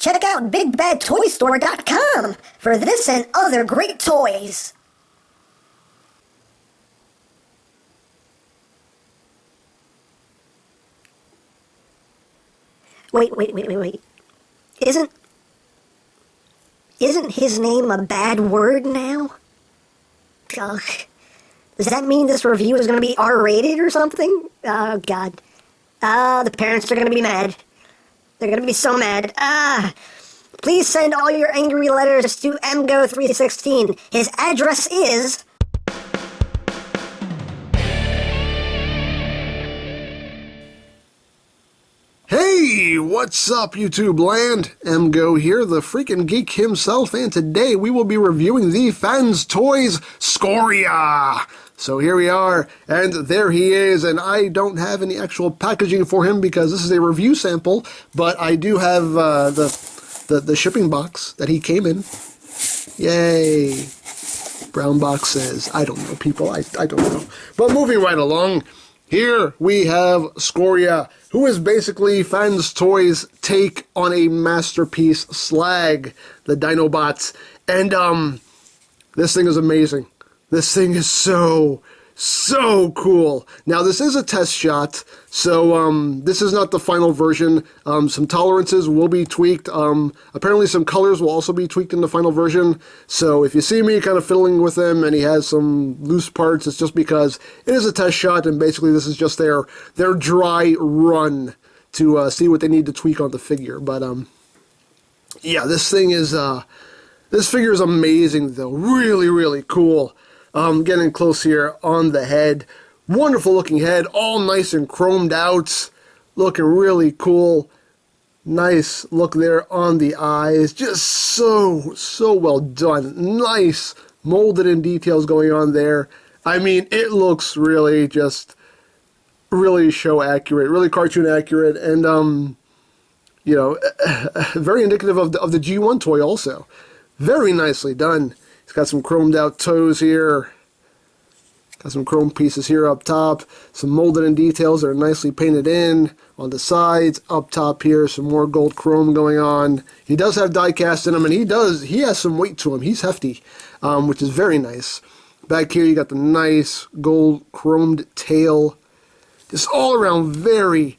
Check out BigBadToyStore.com for this and other great toys. Wait. Isn't his name a bad word now? Ugh. Does that mean this review is going to be R-rated or something? Oh, God. The parents are going to be mad. They're going to be so mad. Please send all your angry letters to EmGo316. His address is... Hey, what's up, YouTube land? EmGo here, the freaking geek himself, and today we will be reviewing the FansToys SCORIA. So here we are, and there he is, and I don't have any actual packaging for him because this is a review sample, but I do have the shipping box that he came in. Yay. Brown box says, I don't know, people, I don't know. But moving right along, here we have SCORIA, who is basically FansToys' take on a masterpiece, Slag, the Dinobots. And this thing is amazing. This thing is so cool. Now, this is a test shot, so this is not the final version. Some tolerances will be tweaked. Apparently some colors will also be tweaked in the final version. So if you see me kind of fiddling with him and he has some loose parts, it's just because it is a test shot, and basically this is just their dry run to see what they need to tweak on the figure. But yeah, this thing is this figure is amazing though. Really cool. Getting close here on the head. Wonderful looking head, all nice and chromed out. Looking really cool. Nice look there on the eyes. Just so well done. Nice molded in details going on there. I mean, it looks really show accurate, really cartoon accurate, and you know, very indicative of the G1 toy also. Very nicely done. It's got some chromed out toes here. Got some chrome pieces here up top. Some molded in details that are nicely painted in on the sides. Up top here, some more gold chrome going on. He does have die cast in him, and he has some weight to him. He's hefty, which is very nice. Back here you got the nice gold chromed tail. Just all around very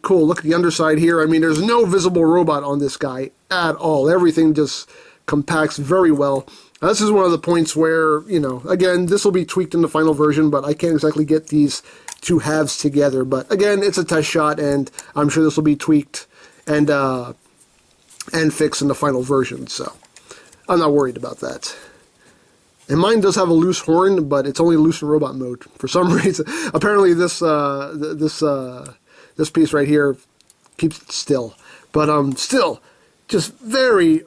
cool. Look at the underside here. I mean, there's no visible robot on this guy at all. Everything just compacts very well. Now, this is one of the points where, you know, again, this will be tweaked in the final version, but I can't exactly get these two halves together. But again, it's a test shot, and I'm sure this will be tweaked and fixed in the final version. So I'm not worried about that. And mine does have a loose horn, but it's only loose in robot mode for some reason. Apparently, this piece right here keeps it still, but still. Just very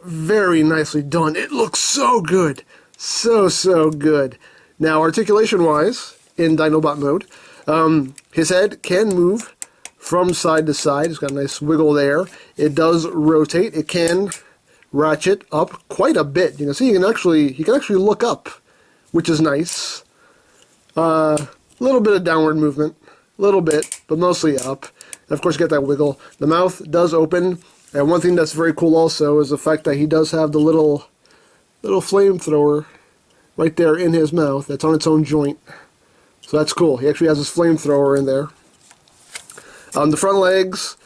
nicely done. It looks so good. So good. Now, articulation-wise, in Dinobot mode, his head can move from side to side. It's got a nice wiggle there. It does rotate. It can ratchet up quite a bit. You can see he can actually look up, which is nice. Little bit of downward movement. Little bit, but mostly up. And of course, you get that wiggle. The mouth does open. And one thing that's very cool also is the fact that he does have the little flamethrower right there in his mouth. That's on its own joint. So that's cool. He actually has his flamethrower in there. The front legs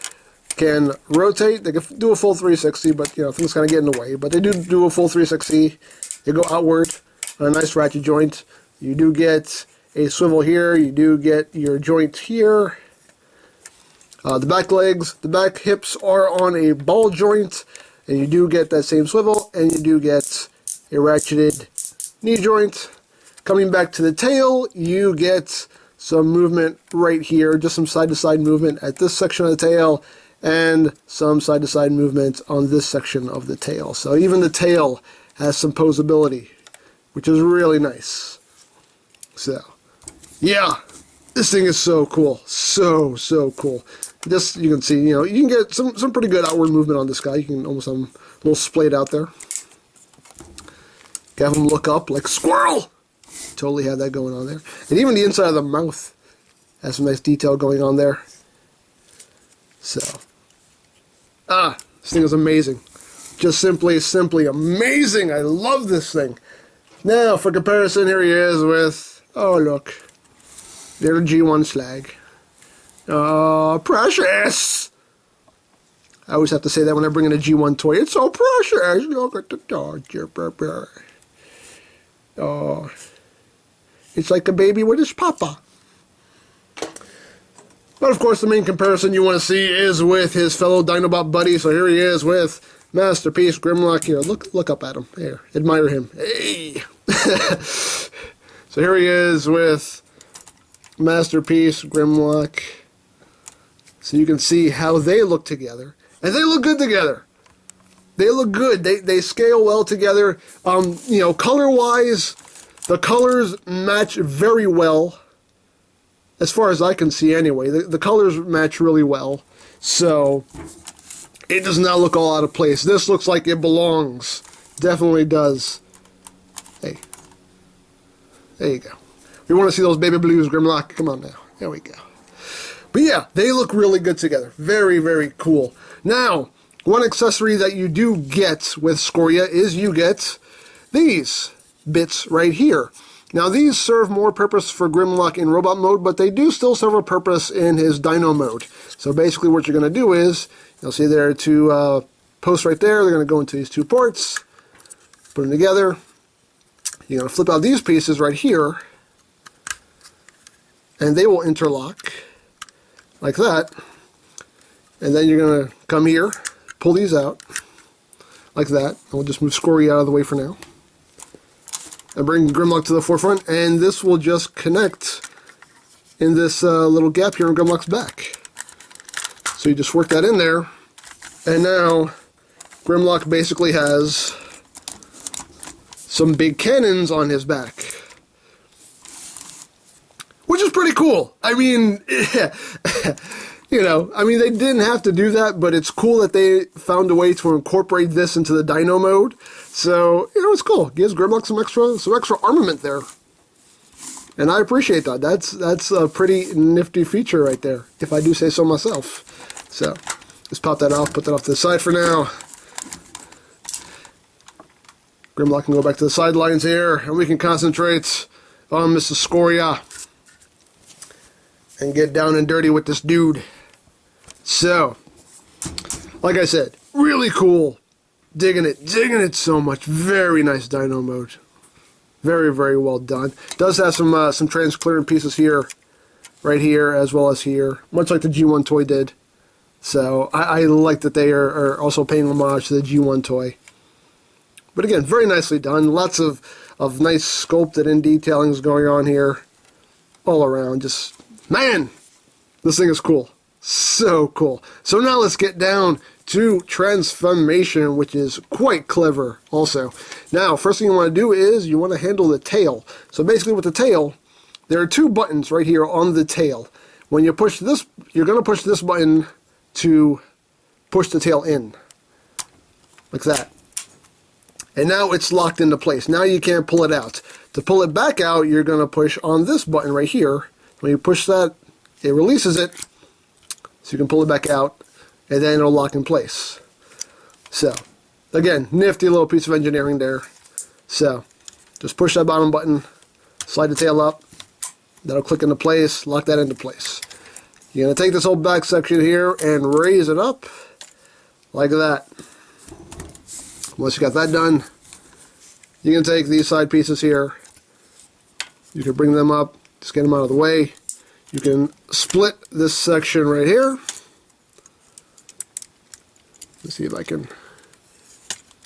can rotate. They can do a full 360, but you know, things kind of get in the way. But they do a full 360. They go outward on a nice ratchet joint. You do get a swivel here. You do get your joint here. The back legs, the back hips are on a ball joint, and you do get that same swivel, and you do get a ratcheted knee joint. Coming back to the tail, you get some movement right here, just some side-to-side movement at this section of the tail, and some side-to-side movement on this section of the tail. So even the tail has some posability, which is really nice. So, yeah, this thing is so cool. So cool. Just, you can see, you know, you can get some pretty good outward movement on this guy. You can almost have him a little splayed out there. Have him look up like squirrel. Totally have that going on there. And even the inside of the mouth has some nice detail going on there. So, This thing is amazing. Just simply amazing. I love this thing. Now, for comparison, here he is with, oh look, little G1 Slag. Oh, precious! I always have to say that when I bring in a G1 toy. It's so precious. Look at the dog. Oh, it's like a baby with his papa. But of course, the main comparison you want to see is with his fellow Dinobot buddy. So here he is with Masterpiece Grimlock. Here, look up at him. Here, admire him. Hey. So here he is with Masterpiece Grimlock. So you can see how they look together. And they look good together. They look good. They scale well together. You know, color-wise, the colors match very well. As far as I can see anyway. The colors match really well. So, it does not look all out of place. This looks like it belongs. Definitely does. Hey. There you go. We want to see those baby blues, Grimlock. Come on now. There we go. But yeah, they look really good together. Very, very cool. Now, one accessory that you do get with SCORIA is you get these bits right here. Now, these serve more purpose for Grimlock in robot mode, but they do still serve a purpose in his Dino mode. So basically what you're going to do is, you'll see there are two posts right there. They're going to go into these two ports, put them together. You're going to flip out these pieces right here, and they will interlock like that. And then you're going to come here, pull these out like that. And we'll just move SCORIA out of the way for now. And bring Grimlock to the forefront, and this will just connect in this little gap here in Grimlock's back. So you just work that in there, and now Grimlock basically has some big cannons on his back. Which is pretty cool. I mean, you know, I mean, they didn't have to do that, but it's cool that they found a way to incorporate this into the Dino mode. So, you know, it's cool. Gives Grimlock some extra armament there. And I appreciate that. That's a pretty nifty feature right there, if I do say so myself. So, just pop that off, put that off to the side for now. Grimlock can go back to the sidelines here, and we can concentrate on Mrs. SCORIA and get down and dirty with this dude. So, like I said, really cool. Digging it so much. Very nice Dino mode. Very, very well done. Does have some transparent pieces here, right here, as well as here, much like the G1 toy did. So I like that they are also paying homage to the G1 toy. But again, very nicely done. Lots of nice sculpted in detailings going on here, all around. Just, man, this thing is cool. So cool. So now let's get down to transformation, which is quite clever also. Now, first thing you want to do is you want to handle the tail. So basically with the tail, there are two buttons right here on the tail. When you push this, you're going to push this button to push the tail in, like that. And now it's locked into place. Now you can't pull it out. To pull it back out, you're going to push on this button right here. When you push that, it releases it, so you can pull it back out, and then it'll lock in place. So, again, nifty little piece of engineering there. So, just push that bottom button, slide the tail up, that'll click into place, lock that into place. You're going to take this whole back section here and raise it up like that. Once you got that done, you can take these side pieces here, you can bring them up, just get them out of the way. You can split this section right here. Let's see if I can,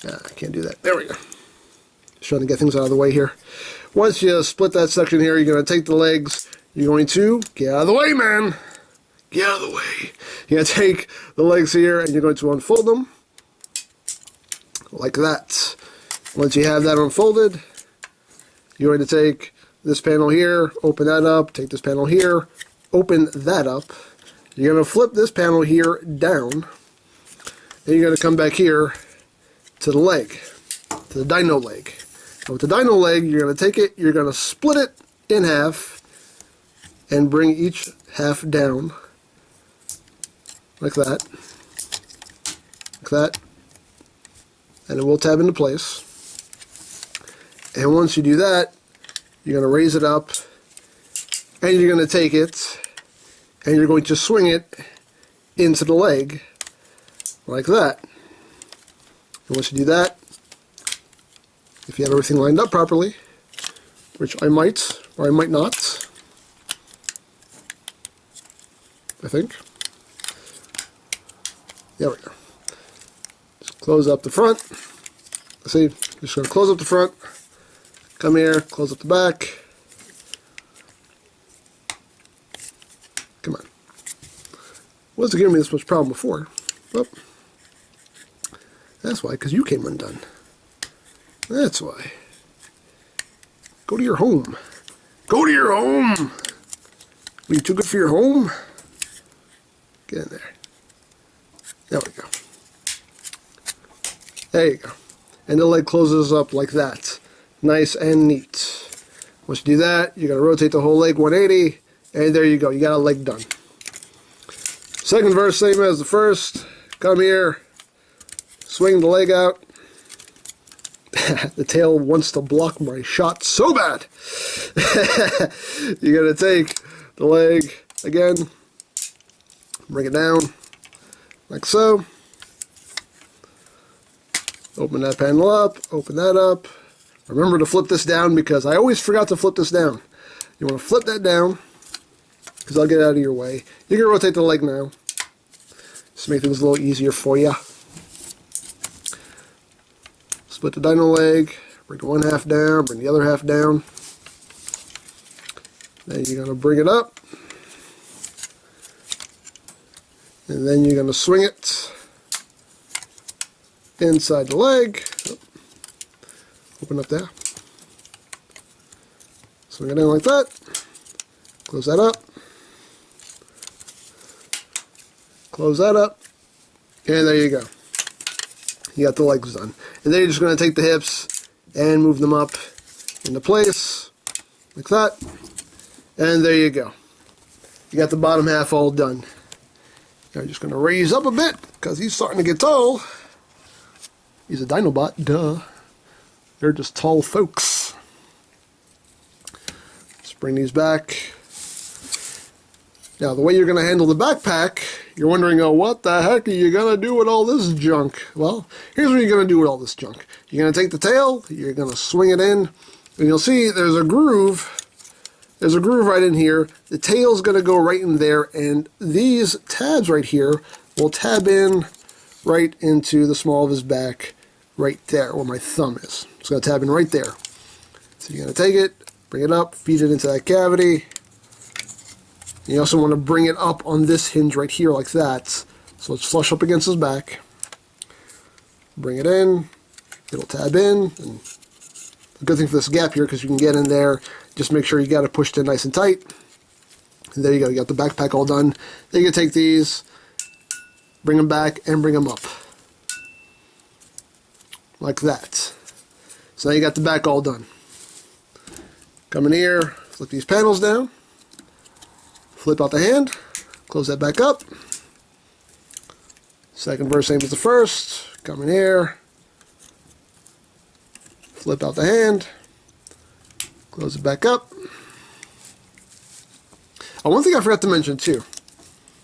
I can't do that. There we go. Just trying to get things out of the way here. Once you split that section here, you're going to take the legs, you're going to get out of the way, man. Get out of the way. You're going to take the legs here and you're going to unfold them like that. Once you have that unfolded, you're going to take this panel here, open that up, take this panel here, open that up. You're going to flip this panel here down, and you're going to come back here to the leg, to the Dino leg. And with the Dino leg, you're going to take it, you're going to split it in half, and bring each half down, like that, like that, and it will tab into place. And once you do that, you're going to raise it up, and you're going to take it, and you're going to swing it into the leg, like that. And once you do that, if you have everything lined up properly, which I might, or I might not, I think. There we go. Just close up the front. See, just going to close up the front, come here, close up the back. Come on. Wasn't giving me this much problem before. Well, that's why, because you came undone. That's why. Go to your home. Go to your home! Are you too good for your home? Get in there. There we go. There you go. And the leg closes up like that. Nice and neat. Once you do that, you're going to rotate the whole leg 180, and there you go. You got a leg done. Second verse, same as the first. Come here. Swing the leg out. The tail wants to block my shot so bad. You're going to take the leg again, bring it down like so. Open that panel up, open that up. Remember to flip this down because I always forgot to flip this down. You want to flip that down because I'll get out of your way. You can rotate the leg now. Just to make things a little easier for you. Split the Dino leg, bring the one half down, bring the other half down. Then you're going to bring it up. And then you're going to swing it inside the leg. Open up there. Swing it in like that. Close that up. Close that up. And there you go. You got the legs done. And then you're just going to take the hips and move them up into place. Like that. And there you go. You got the bottom half all done. Now you're just going to raise up a bit because he's starting to get tall. He's a Dinobot, duh. They're just tall folks. Let's bring these back. Now, the way you're going to handle the backpack, you're wondering, oh, what the heck are you going to do with all this junk? Well, here's what you're going to do with all this junk. You're going to take the tail, you're going to swing it in, and you'll see there's a groove. There's a groove right in here. The tail's going to go right in there, and these tabs right here will tab in right into the small of his back right there, where my thumb is. It's going to tab in right there. So you're going to take it, bring it up, feed it into that cavity. You also want to bring it up on this hinge right here like that. So it's flush up against his back. Bring it in. It'll tab in. And the good thing for this gap here, because you can get in there, just make sure you got it pushed in nice and tight. And there you go. You got the backpack all done. Then you can take these, bring them back, and bring them up. Like that. So now you got the back all done. Come in here, flip these panels down. Flip out the hand, close that back up. Second verse, same as the first. Come in here, flip out the hand, close it back up. Oh, one thing I forgot to mention too,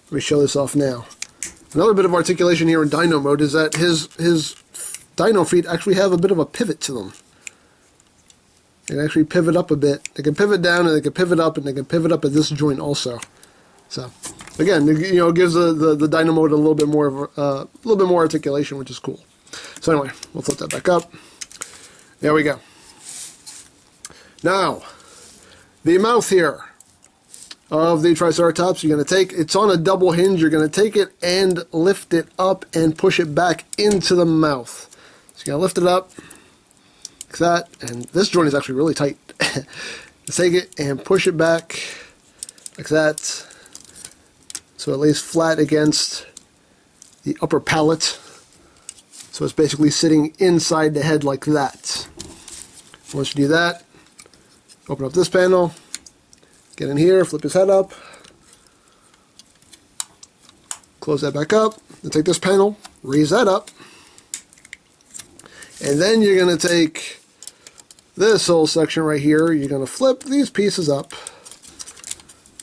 let me show this off now. Another bit of articulation here in Dino mode is that his Dino feet actually have a bit of a pivot to them. They can actually pivot up a bit. They can pivot down, and they can pivot up, and they can pivot up at this joint also. So, again, you know, it gives the Dino mode a little bit more articulation, which is cool. So anyway, we'll flip that back up. There we go. Now, the mouth here of the Triceratops, you're going to take, it's on a double hinge. You're going to take it and lift it up and push it back into the mouth. So you're going to lift it up. That, and this joint is actually really tight. Take it and push it back like that, so it lays flat against the upper palate. So it's basically sitting inside the head like that. Once you do that, open up this panel, get in here, flip his head up, close that back up, and take this panel, raise that up. And then you're going to take this whole section right here. You're going to flip these pieces up.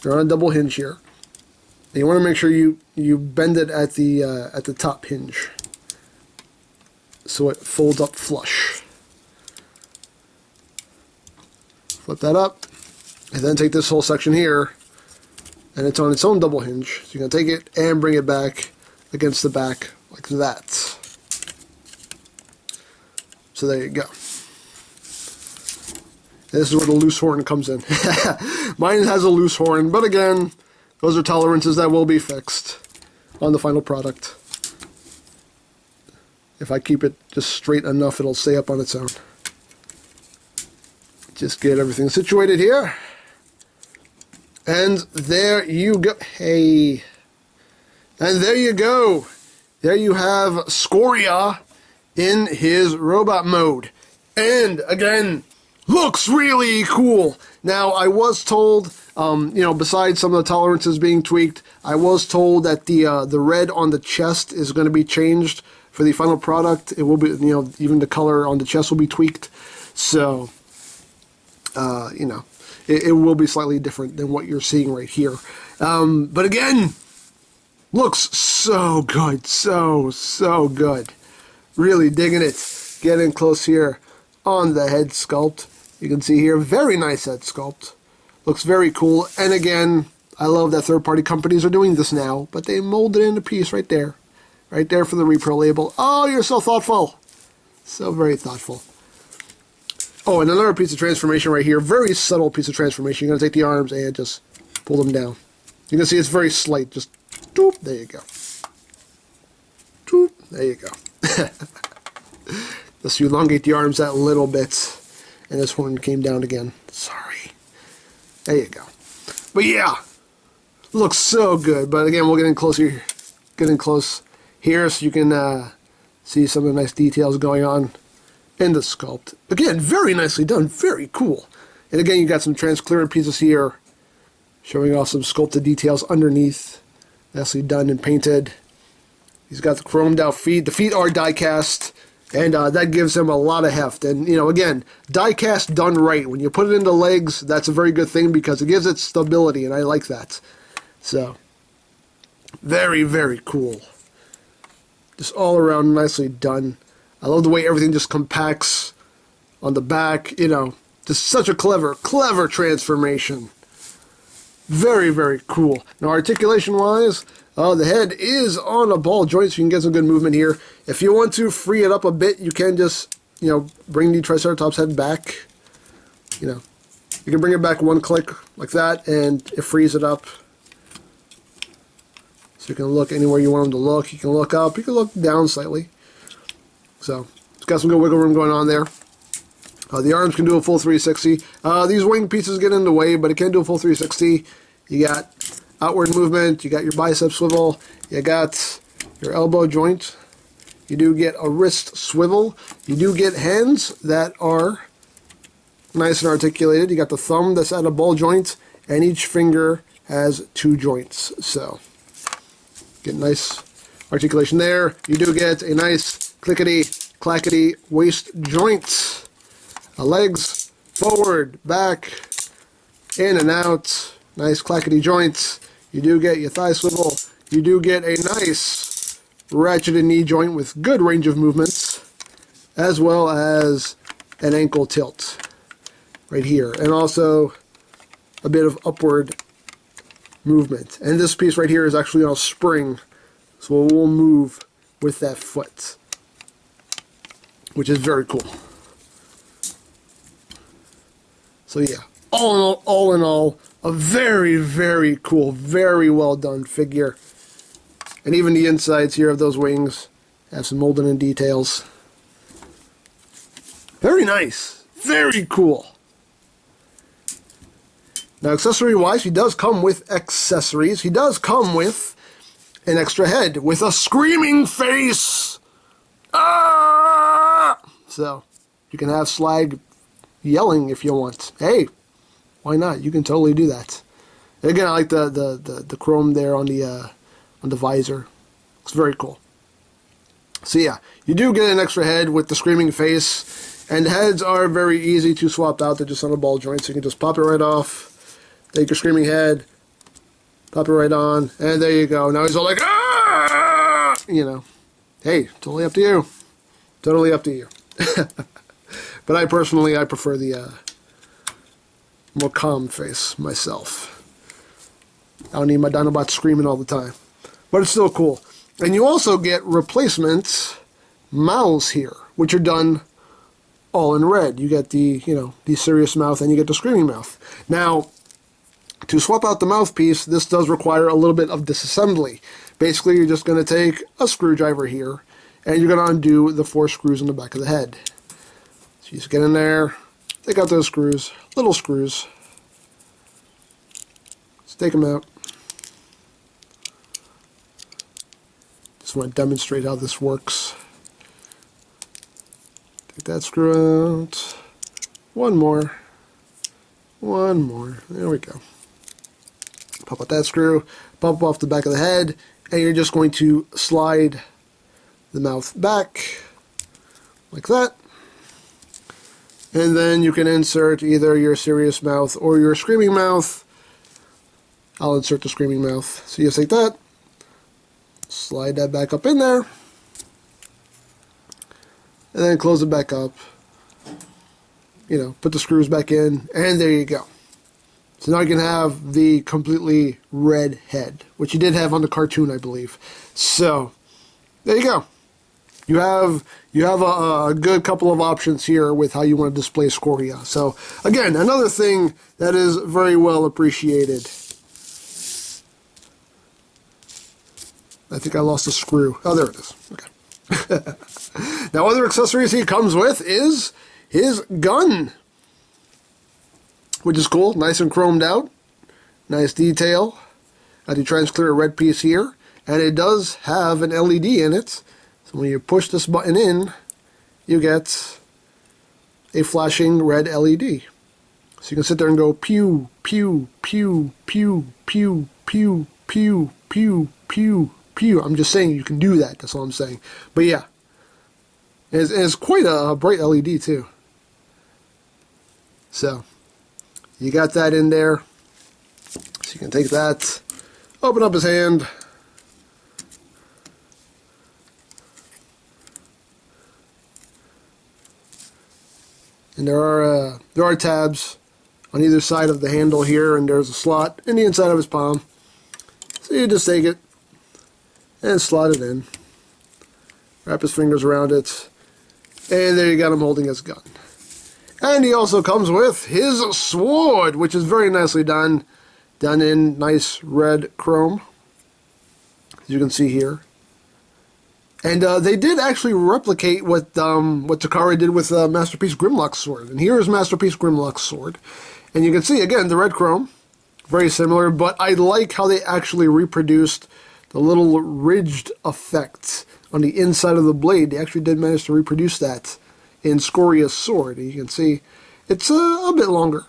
They're on a double hinge here. And you want to make sure you bend it at the top hinge, so it folds up flush. Flip that up, and then take this whole section here, and it's on its own double hinge. So you're going to take it and bring it back against the back like that. So there you go. This is where the loose horn comes in. Mine has a loose horn, but again, those are tolerances that will be fixed on the final product. If I keep it just straight enough, it'll stay up on its own. Just get everything situated here. And there you go. Hey. And there you go. There you have SCORIA in his robot mode. And again, looks really cool. Now, I was told, besides some of the tolerances being tweaked, I was told that the red on the chest is going to be changed for the final product. It will be, even the color on the chest will be tweaked. So, it will be slightly different than what you're seeing right here. But again, looks so good. So good. Really digging it. Getting close here on the head sculpt. You can see here, very nice head sculpt. Looks very cool. And again, I love that third-party companies are doing this now, but they molded in a piece right there. Right there for the repro label. Oh, you're so thoughtful. So very thoughtful. Oh, and another piece of transformation right here. Very subtle piece of transformation. You're going to take the arms and just pull them down. You can see it's very slight. Just, doop, there you go. Doop, there you go. Just elongate the arms that little bit. And this horn came down again. Sorry. There you go. But yeah, looks so good. But again, we'll get in closer, here so you can see some of the nice details going on in the sculpt. Again, very nicely done. Very cool. And again, you got some transparent pieces here, showing off some sculpted details underneath. Nicely done and painted. He's got the chromed out feet. The feet are die cast. And that gives him a lot of heft. And, again, die cast done right. When you put it into legs, that's a very good thing because it gives it stability, and I like that. So, very, very cool. Just all around nicely done. I love the way everything just compacts on the back. Just such a clever transformation. Very, very cool. Now, articulation-wise, the head is on a ball joint, so you can get some good movement here. If you want to free it up a bit, you can just, bring the Triceratops head back. You can bring it back one click like that, and it frees it up. So you can look anywhere you want them to look. You can look up. You can look down slightly. So it's got some good wiggle room going on there. The arms can do a full 360. These wing pieces get in the way, but it can do a full 360. You got outward movement. You got your bicep swivel. You got your elbow joint. You do get a wrist swivel. You do get hands that are nice and articulated. You got the thumb that's at a ball joint, and each finger has 2 joints. So get nice articulation there. You do get a nice clickety-clackety waist joint. Legs forward, back, in and out. Nice clackety joints. You do get your thigh swivel. You do get a nice ratcheted knee joint with good range of movements, as well as an ankle tilt right here, and also a bit of upward movement. And this piece right here is actually on a spring, so it will move with that foot, which is very cool. So yeah, all in all, a very, very cool, very well done figure. And even the insides here of those wings have some molded in details. Very nice. Very cool. Now, accessory-wise, he does come with accessories. He does come with an extra head with a screaming face. Ah! So, you can have Slag yelling if you want. Hey, why not? You can totally do that. And again, I like the chrome there on the visor. It's very cool. So yeah, you do get an extra head with the screaming face, and heads are very easy to swap out. They're just on a ball joint, so you can just pop it right off, take your screaming head, pop it right on, and there you go. Now he's all like, ah! You know, hey, totally up to you. Totally up to you. But I personally, I prefer the more calm face myself. I don't need my Dinobot screaming all the time. But it's still cool. And you also get replacement mouths here, which are done all in red. You get the, you know, the serious mouth, and you get the screaming mouth. Now, to swap out the mouthpiece, this does require a little bit of disassembly. Basically, you're just going to take a screwdriver here, and you're going to undo the 4 screws in the back of the head. So you just get in there, take out those screws, little screws. Just take them out. Just want to demonstrate how this works. Take that screw out. One more. One more. There we go. Pop out that screw, pop off the back of the head, and you're just going to slide the mouth back like that. And then you can insert either your serious mouth or your screaming mouth. I'll insert the screaming mouth. So you just take that, slide that back up in there, and then close it back up. You know, put the screws back in, and there you go. So now you can have the completely red head, which you did have on the cartoon, I believe. So there you go. You have a good couple of options here with how you want to display Scoria. So again, another thing that is very well appreciated. I think I lost a screw. Oh, there it is. Okay. Now, other accessories he comes with is his gun, which is cool, nice and chromed out, nice detail. Got the transclear red piece here, and it does have an LED in it. So when you push this button in, you get a flashing red LED. So you can sit there and go pew, pew, pew, pew, pew, pew, pew, pew, pew, pew. I'm just saying you can do that, that's all I'm saying. But yeah, it's quite a bright LED too. So you got that in there. So you can take that, open up his hand, and there are tabs on either side of the handle here, and there's a slot in the inside of his palm. So you just take it and slot it in, wrap his fingers around it, and there you got him holding his gun. And he also comes with his sword, which is very nicely done in nice red chrome, as you can see here. And they did actually replicate what Takara did with Masterpiece Grimlock's sword. And here is Masterpiece Grimlock's sword. And you can see, again, the red chrome, very similar, but I like how they actually reproduced the little ridged effect on the inside of the blade. They actually did manage to reproduce that in Scoria's sword. You can see it's a bit longer.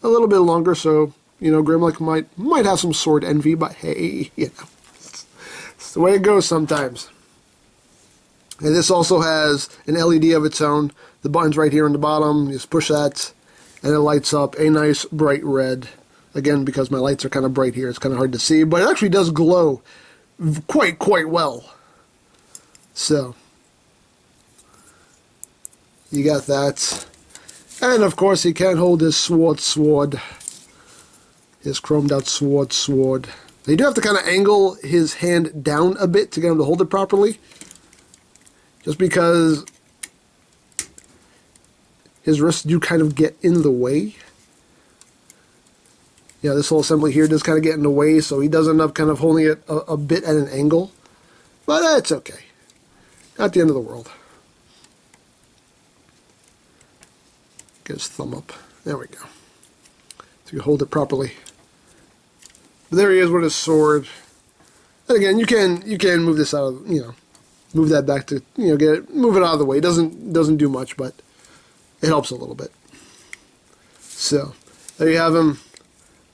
A little bit longer, so, you know, Grimlock might have some sword envy, but hey, you know, it's the way it goes sometimes. And this also has an LED of its own. The button's right here on the bottom. You just push that, and it lights up a nice bright red. Again, because my lights are kind of bright here, it's kind of hard to see, but it actually does glow quite well. So you got that. And of course he can't hold his sword. His chromed out sword. You do have to kind of angle his hand down a bit to get him to hold it properly. Just because his wrists do kind of get in the way. Yeah, this whole assembly here does kind of get in the way, so he does end up kind of holding it a bit at an angle. But that's okay. Not the end of the world. Get his thumb up. There we go. So you hold it properly. But there he is with his sword. And again, you can move this out of, you know, move that back to, you know, move it out of the way. It doesn't do much, but it helps a little bit. So there you have him,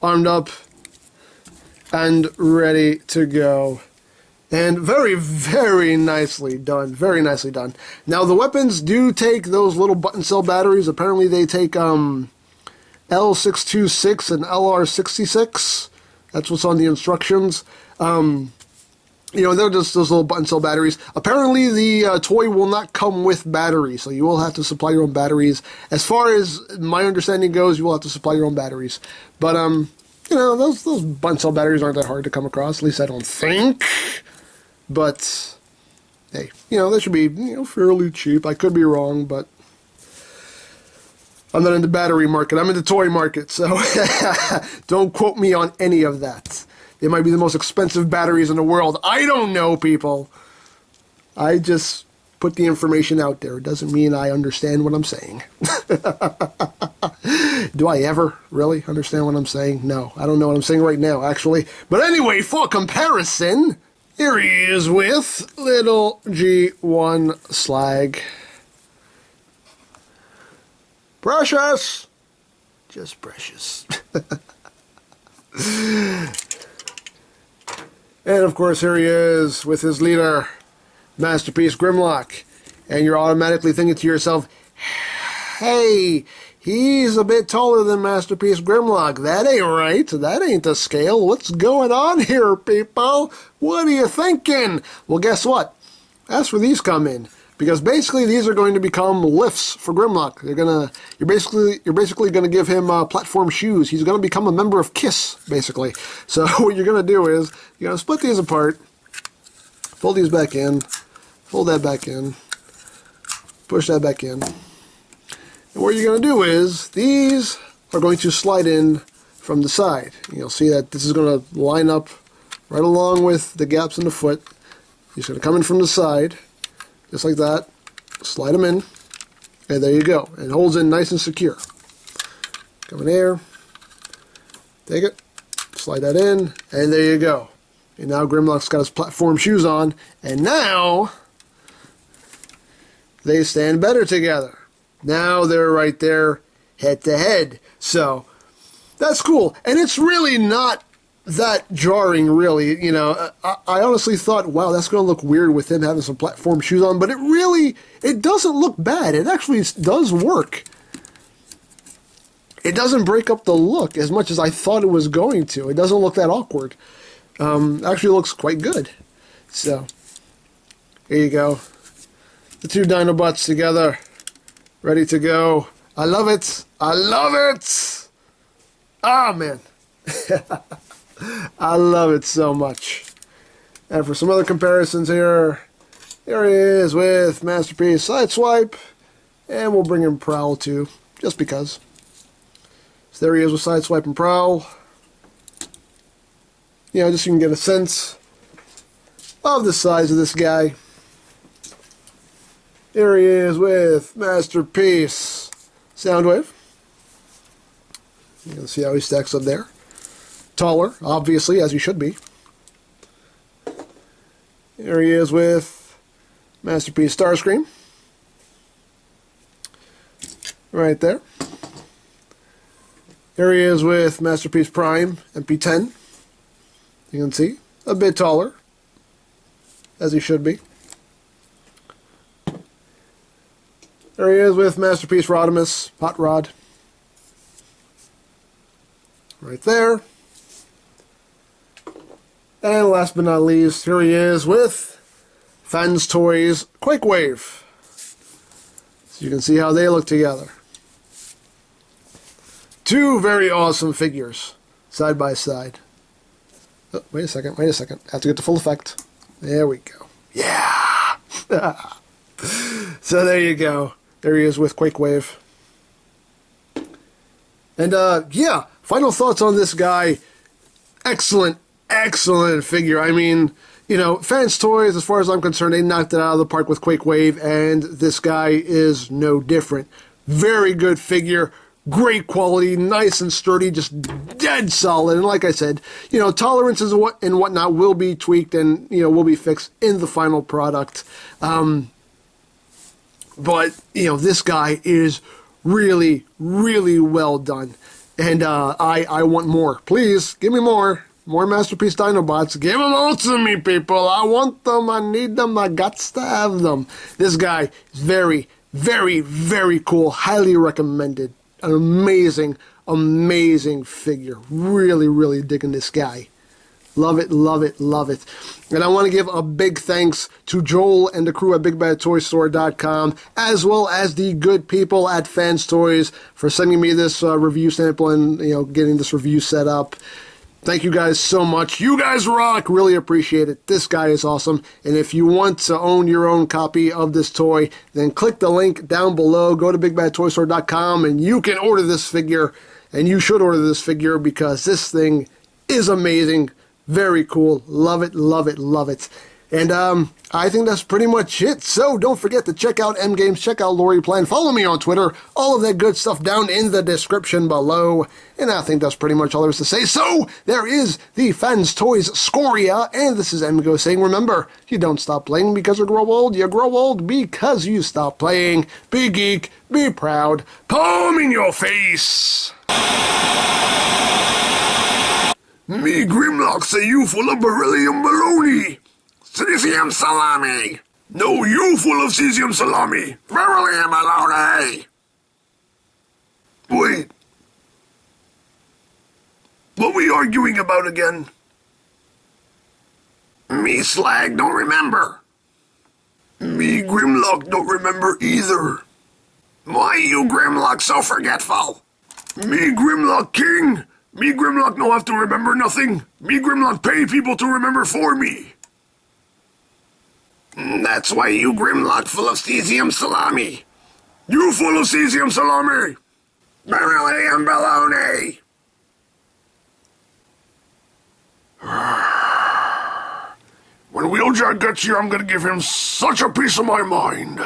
armed up and ready to go. And very, very nicely done. Very nicely done. Now, the weapons do take those little button cell batteries. Apparently, they take L626 and LR66. That's what's on the instructions. They're just those little button cell batteries. Apparently, the toy will not come with batteries, so you will have to supply your own batteries. As far as my understanding goes, you will have to supply your own batteries. But, those button cell batteries aren't that hard to come across. At least I don't think. But, hey, they should be, fairly cheap. I could be wrong, but I'm not in the battery market. I'm in the toy market, so don't quote me on any of that. They might be the most expensive batteries in the world. I don't know, people. I just put the information out there. It doesn't mean I understand what I'm saying. Do I ever really understand what I'm saying? No, I don't know what I'm saying right now, actually. But anyway, for comparison, here he is with little G1 Slag. Precious! Just precious. And of course, here he is with his leader, Masterpiece Grimlock. And you're automatically thinking to yourself, hey, he's a bit taller than Masterpiece Grimlock. That ain't right. That ain't the scale. What's going on here, people? What are you thinking? Well, guess what? That's where these come in. Because basically these are going to become lifts for Grimlock. You're basically gonna give him platform shoes. He's gonna become a member of KISS, basically. So what you're gonna do is you're gonna split these apart, fold these back in, fold that back in, push that back in. And what you're gonna do is these are going to slide in from the side. You'll see that this is gonna line up right along with the gaps in the foot. He's gonna come in from the side. Just like that, slide them in, and there you go. It holds in nice and secure. Come in here, take it, slide that in, and there you go. And now Grimlock's got his platform shoes on, and now they stand better together. Now they're right there, head to head. So that's cool, and it's really not that jarring, really. I honestly thought, wow, that's going to look weird with him having some platform shoes on, but it doesn't look bad. It actually does work. It doesn't break up the look as much as I thought it was going to. It doesn't look that awkward. Actually looks quite good. So, here you go. The two Dinobots together, ready to go. I love it. I love it. Ah, man. I love it so much. And for some other comparisons here he is with Masterpiece Sideswipe, and we'll bring in Prowl too, just because. So there he is with Sideswipe and Prowl. Just so you can get a sense of the size of this guy. Here he is with Masterpiece Soundwave. You can see how he stacks up there. Taller, obviously, as he should be. Here he is with Masterpiece Starscream. Right there. Here he is with Masterpiece Prime MP10. You can see, a bit taller, as he should be. There he is with Masterpiece Rodimus, Hot Rod. Right there. And last but not least, here he is with FansToys Quakewave. So you can see how they look together. Two very awesome figures, side by side. Oh, wait a second. I have to get the full effect. There we go. Yeah! So there you go. There he is with Quakewave. And, yeah, final thoughts on this guy. Excellent figure. I mean, FansToys, as far as I'm concerned, they knocked it out of the park with Quakewave, and this guy is no different. Very good figure, great quality, nice and sturdy, just dead solid. And like I said, tolerances and whatnot will be tweaked and, will be fixed in the final product. But, this guy is really, really well done. And I want more. Please, give me more. More Masterpiece Dinobots. Give them all to me, people. I want them. I need them. I gots to have them. This guy is very, very, very cool. Highly recommended. An amazing, amazing figure. Really, really digging this guy. Love it, love it, love it. And I want to give a big thanks to Joel and the crew at BigBadToyStore.com, as well as the good people at FansToys for sending me this review sample and, getting this review set up. Thank you guys so much. You guys rock. Really appreciate it. This guy is awesome. And if you want to own your own copy of this toy, then click the link down below. Go to BigBadToyStore.com and you can order this figure. And you should order this figure because this thing is amazing. Very cool. Love it, love it, love it. And I think that's pretty much it. So don't forget to check out EmGames, check out Lori Plan, follow me on Twitter, all of that good stuff down in the description below. And I think that's pretty much all there is to say. So there is the FansToys SCORIA, and this is EmGo saying, remember, you don't stop playing because you grow old because you stop playing. Be geek, be proud, palm in your face. Me Grimlock say you full of beryllium baloney. Cesium salami. No, you full of cesium salami. Beryllium baloney. Wait. What we arguing about again? Me Slag don't remember. Me Grimlock don't remember either. Why you Grimlock so forgetful? Me Grimlock King. Me Grimlock no have to remember nothing. Me Grimlock pay people to remember for me. That's why you Grimlock full of cesium salami. You full of cesium salami. Beryllium baloney. When Wheeljack gets here, I'm gonna give him such a piece of my mind.